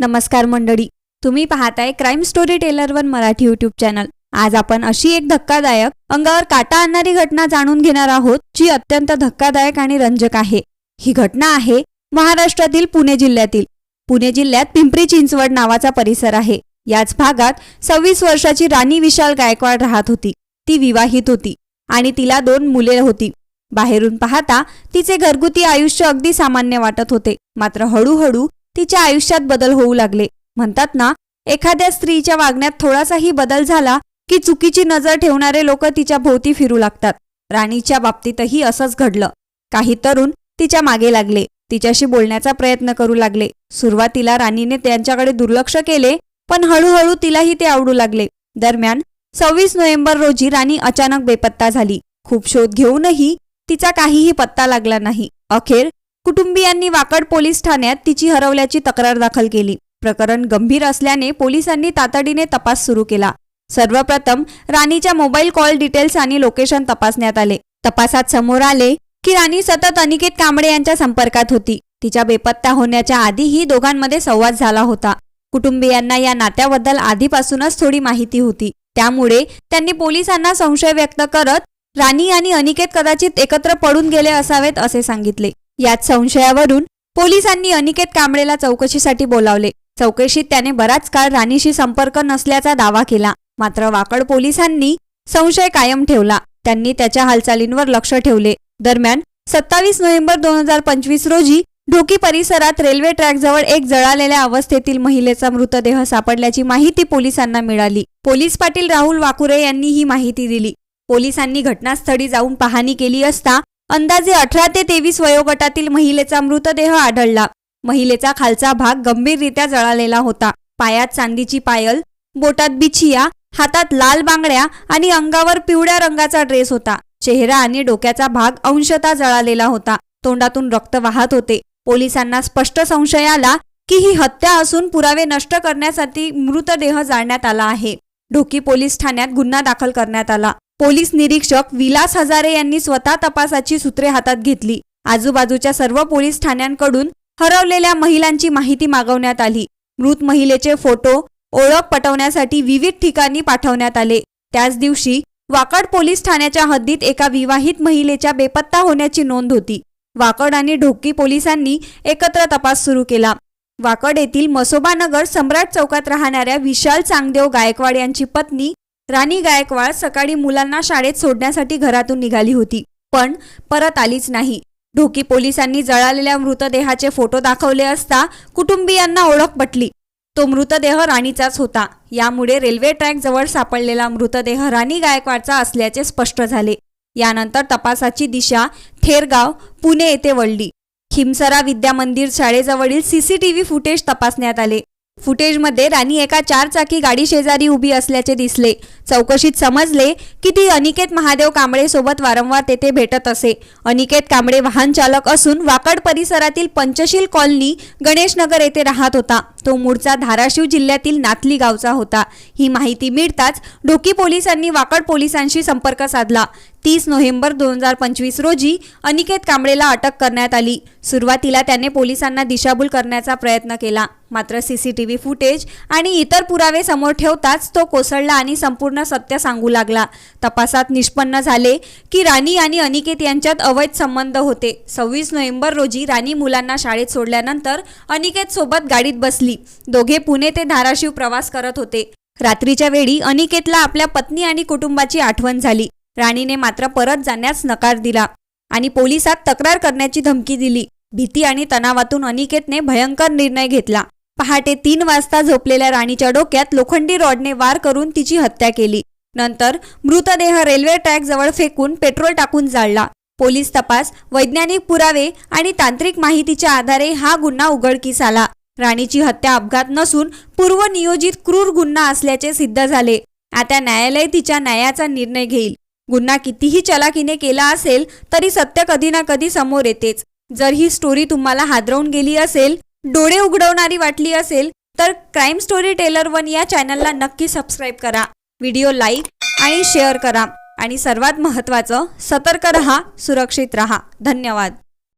नमस्कार मंडळी, तुम्ही पाहताय crime story teller one Marathi YouTube channel. आज आपण अशी एक धक्कादायक, अंगावर काटा आणणारी घटना जाणून घेणार आहोत जी अत्यंत धक्कादायक आणि रंजक आहे। ही घटना आहे महाराष्ट्रातील पुणे जिल्ह्यातील। पुणे जिल्ह्यात पिंपरी चिंचवड नावाचा परिसर आहे। याच भागात 26 वर्षाची राणी विशाल गायकवाड राहत होती। ती विवाहित होती आणि तिला 2 मुले होती। बाहेरून पाहता तिचे घरगुती आयुष्य अगदी सामान्य वाटत होते, मात्र हळूहळू तिच्या आयुष्यात बदल होऊ लागले। म्हणतात ना, एखाद्या स्त्रीच्या वागण्यात थोडासाही बदल झाला की चुकीची नजर ठेवणारे लोक तिच्या भोवती फिरू लागतात। राणीच्या बाबतीतही असंच घडलं। काही तरुण तिच्या मागे लागले, तिच्याशी बोलण्याचा प्रयत्न करू लागले। सुरुवातीला राणीने त्यांच्याकडे दुर्लक्ष केले, पण हळूहळू तिलाही ते आवडू लागले। दरम्यान 26 नोव्हेंबर रोजी राणी अचानक बेपत्ता झाली। खूप शोध घेऊनही तिचा काहीही पत्ता लागला नाही। अखेर कुटुंबियांनी वाकड पोलीस ठाण्यात तिची हरवल्याची तक्रार दाखल केली। प्रकरण गंभीर असल्याने पोलिसांनी तातडीने तपास सुरू केला। सर्वप्रथम राणीच्या मोबाईल कॉल डिटेल्स आणि लोकेशन तपासण्यात आले। तपासात समोर आले की राणी सतत अनिकेत कांबळे यांच्या संपर्कात होती। तिच्या बेपत्ता होण्याच्या आधीही दोघांमध्ये संवाद झाला होता। कुटुंबियांना या नात्याबद्दल आधीपासूनच थोडी माहिती होती, त्यामुळे त्यांनी पोलिसांना संशय व्यक्त करत राणी आणि अनिकेत कदाचित एकत्र पडून गेले असावेत असे सांगितले। याच संशयावरून पोलिसांनी अनिकेत कांबळेला चौकशीसाठी बोलावले। चौकशीत त्याने बराच काळ राणीशी संपर्क नसल्याचा दावा केला, मात्र वाकड पोलिसांनी संशय कायम ठेवला। त्यांनी त्याच्या हालचालींवर लक्ष ठेवले। दरम्यान 27 नोव्हेंबर 2025 रोजी ढोकी परिसरात रेल्वे ट्रॅकजवळ एक जळालेल्या अवस्थेतील महिलेचा मृतदेह सापडल्याची माहिती पोलिसांना मिळाली। पोलीस पाटील राहुल वाकुरे यांनी ही माहिती दिली। पोलिसांनी घटनास्थळी जाऊन पाहणी केली असता अंदाजे 18 ते 23 वयोगटातील महिलेचा मृतदेह आढळला। महिलेचा खालचा भाग गंभीररित्या जळालेला होता। पायात चांदीची पायल, बोटात बिछिया, हातात लाल बांगड्या आणि अंगावर पिवळ्या रंगाचा ड्रेस होता। चेहरा आणि डोक्याचा भाग अंशतः जळालेला होता। तोंडातून रक्त वाहत होते। पोलिसांना स्पष्ट संशय आला की ही हत्या असून पुरावे नष्ट करण्यासाठी मृतदेह जाळण्यात आला आहे। ढोकी पोलीस ठाण्यात गुन्हा दाखल करण्यात आला। पोलीस निरीक्षक विलास हजारे यांनी स्वतः तपासाची सूत्रे हातात घेतली। आजूबाजूच्या सर्व पोलीस ठाण्यांकडून हरवलेल्या महिलांची माहिती मागवण्यात आली। मृत महिलेचे फोटो, ओळख पटवण्यासाठी विविध ठिकाणी पाठवण्यात आले। त्याच दिवशी वाकड पोलीस ठाण्याच्या हद्दीत एका विवाहित महिलेच्या बेपत्ता होण्याची नोंद होती। वाकड आणि ढोकी पोलिसांनी एकत्र तपास सुरू केला। वाकड येथील मसोबानगर सम्राट चौकात राहणाऱ्या विशाल चांगदेव गायकवाड यांची पत्नी राणी गायकवाड सकाळी मुलांना शाळेत सोडण्यासाठी घरातून निघाली होती, पण परत आलीच नाही। ढोकी पोलिसांनी जळालेल्या मृतदेहाचे फोटो दाखवले असता कुटुंबियांना ओळख पटली। तो मृतदेह राणीचाच होता। यामुळे रेल्वे ट्रॅक जवळ सापडलेला मृतदेह राणी गायकवाडचा असल्याचे स्पष्ट झाले। यानंतर तपासाची दिशा थेरगाव, पुणे येथे वळली। खिमसरा विद्या मंदिर शाळेजवळील CCTV फुटेज तपासण्यात आले। फुटेजमध्ये राणी एका 4 चाकी गाडी शेजारी उभी असल्याचे दिसले। चौकशीत समजले की ती अनिकेत महादेव कांबळे सोबत वारंवार तेथे भेटत असे। अनिकेत कांबळे वाहन चालक असून वाकड परिसरातील पंचशील कॉलनी गणेशनगर येथे राहत होता। तो मूळचा धाराशिव जिल्ह्यातील नाथली गावचा होता। ही माहिती मिळताच ढोकी पोलिसांनी वाकड पोलिसांशी संपर्क साधला। 30 नोव्हेंबर 2025 रोजी अनिकेत कांबळेला अटक करण्यात आली। सुरुवातीला त्याने पोलिसांना दिशाभूल करण्याचा प्रयत्न केला, मात्र CCTV फुटेज आणि इतर पुरावे समोर ठेवताच तो कोसळला आणि संपूर्ण सत्य सांगू लागला। तपासात निष्पन्न झाले की राणी आणि अनिकेत यांच्यात अवैध संबंध होते। 26 नोव्हेंबर रोजी राणी मुलांना शाळेत सोडल्यानंतर अनिकेत सोबत गाडीत बसली। दोघे पुणे ते धाराशिव प्रवास करत होते। रात्रीच्या वेळी अनिकेतला आपल्या पत्नी आणि कुटुंबाची आठवण झाली। राणीने मात्र परत जाण्यास नकार दिला आणि पोलिसात तक्रार करण्याची धमकी दिली। भीती आणि तणावातून अनिकेतने भयंकर निर्णय घेतला। पहाटे 3 वाजता झोपलेल्या राणीच्या डोक्यात लोखंडी रॉडने वार करून तिची हत्या केली। नंतर मृतदेह रेल्वे ट्रॅक जवळ फेकून पेट्रोल टाकून जाळला। पोलीस तपास, वैज्ञानिक पुरावे आणि तांत्रिक माहितीच्या आधारे हा गुन्हा उघडकीस आला। राणीची हत्या अपघात नसून पूर्वनियोजित क्रूर गुन्हा असल्याचे सिद्ध झाले। आता न्यायालय तिच्या न्यायाचा निर्णय घेईल। गुन्हा कितीही चलाकीने केला असेल तरी सत्य कधी ना कधी समोर येतेच। जर ही स्टोरी तुम्हाला हादरवून गेली असेल, डोळे उघडवणारी वाटली असेल, तर क्राईम स्टोरी टेलर वन या चॅनलला नक्की सबस्क्राईब करा, व्हिडिओ लाईक आणि शेअर करा आणि सर्वात महत्त्वाचं, सतर्क रहा, सुरक्षित रहा। धन्यवाद।